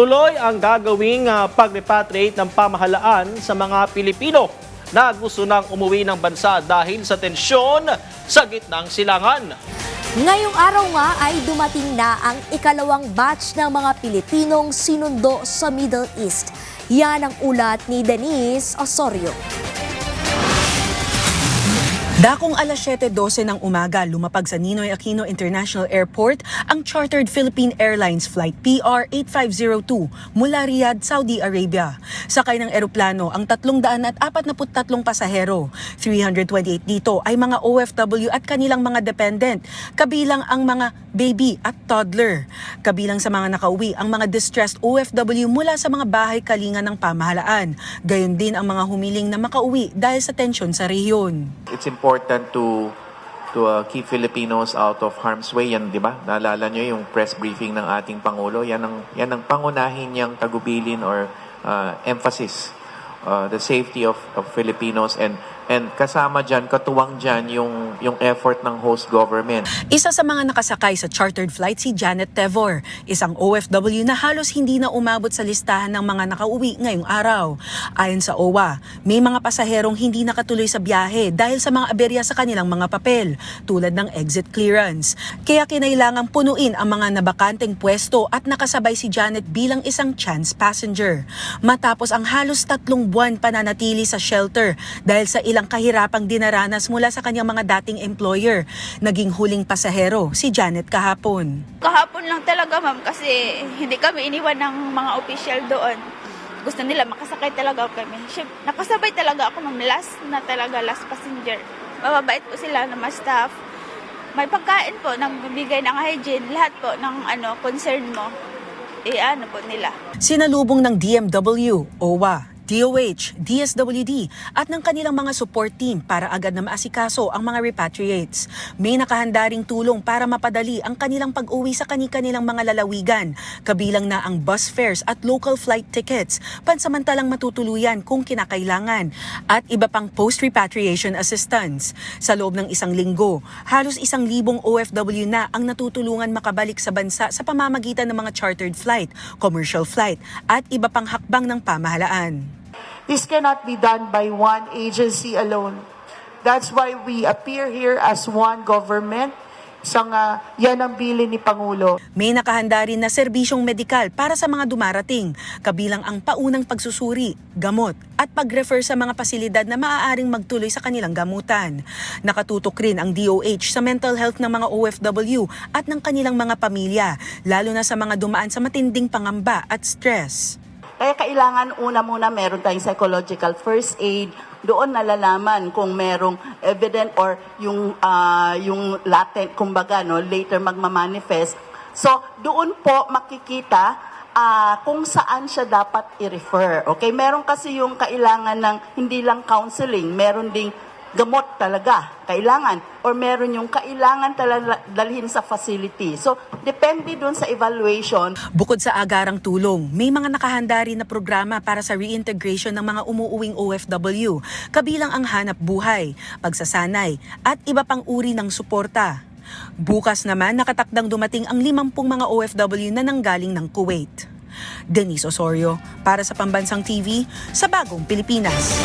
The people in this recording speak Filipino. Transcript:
Tuloy ang gagawing pag-repatriate ng pamahalaan sa mga Pilipino na gusto nang umuwi ng bansa dahil sa tensyon sa gitnang silangan. Ngayong araw nga ay dumating na ang ikalawang batch ng mga Pilipinong sinundo sa Middle East. Yan ang ulat ni Denise Osorio. Dakong alas 7:12 ng umaga, lumapag sa Ninoy Aquino International Airport ang chartered Philippine Airlines Flight PR8502 mula Riyadh, Saudi Arabia. Sakay ng eroplano ang 343 pasahero. 328 dito ay mga OFW at kanilang mga dependent, kabilang ang mga baby at toddler. Kabilang sa mga nakauwi ang mga distressed OFW mula sa mga bahay kalinga ng pamahalaan. Gayon din ang mga humiling na makauwi dahil sa tensyon sa rehiyon. It's important to keep Filipinos out of harm's way. Yan, di ba? Naalala nyo yung press briefing ng ating Pangulo. Yan ang pangunahin niyang tagubilin or emphasis. The safety of Filipinos and kasama dyan, katuwang dyan yung effort ng host government. Isa sa mga nakasakay sa chartered flight si Janet Tevor, isang OFW na halos hindi na umabot sa listahan ng mga nakauwi ngayong araw. Ayon sa OWA, may mga pasaherong hindi nakatuloy sa biyahe dahil sa mga aberya sa kanilang mga papel, tulad ng exit clearance. Kaya kinailangang punuin ang mga nabakanteng pwesto at nakasabay si Janet bilang isang chance passenger. Matapos ang halos 3 buwan pananatili sa shelter dahil sa ilang kahirapang dinaranas mula sa kanyang mga dating employer. Naging huling pasahero si Janet kahapon. Kahapon lang talaga, ma'am, kasi hindi kami iniwan ng mga official doon. Gusto nila makasakay talaga kami. Nakasabay talaga ako, ma'am, last passenger. Mababait po sila na mga staff. May pagkain po, nagbibigay ng hygiene, lahat po ng concern mo. Ano po nila. Sinalubong ng DMW, OWA, DOH, DSWD at ng kanilang mga support team para agad na maasikaso ang mga repatriates. May nakahandaring tulong para mapadali ang kanilang pag-uwi sa kanilang mga lalawigan, kabilang na ang bus fares at local flight tickets, pansamantalang matutuluyan kung kinakailangan, at iba pang post-repatriation assistance. Sa loob ng 1 linggo, halos 1,000 OFW na ang natutulungan makabalik sa bansa sa pamamagitan ng mga chartered flight, commercial flight at iba pang hakbang ng pamahalaan. This cannot be done by one agency alone. That's why we appear here as one government. Yan ang bilin ni Pangulo. May nakahanda rin na serbisyong medikal para sa mga dumarating, kabilang ang paunang pagsusuri, gamot at pag-refer sa mga pasilidad na maaaring magtuloy sa kanilang gamutan. Nakatutok rin ang DOH sa mental health ng mga OFW at ng kanilang mga pamilya, lalo na sa mga dumaan sa matinding pangamba at stress. Kaya kailangan una muna meron tayong psychological first aid. Doon nalalaman kung merong evident or yung latent, kumbaga, later magmamanifest. So, doon po makikita kung saan siya dapat i-refer. Okay? Meron kasi yung kailangan ng hindi lang counseling, meron ding gamot talaga, kailangan. Or meron yung kailangan talaga dalhin sa facility. So, depende dun sa evaluation. Bukod sa agarang tulong, may mga nakahanda rin na programa para sa reintegration ng mga umuuwing OFW, kabilang ang hanap buhay, pagsasanay, at iba pang uri ng suporta. Bukas naman, nakatakdang dumating ang 50 mga OFW na nanggaling ng Kuwait. Denise Osorio, para sa Pambansang TV, sa Bagong Pilipinas.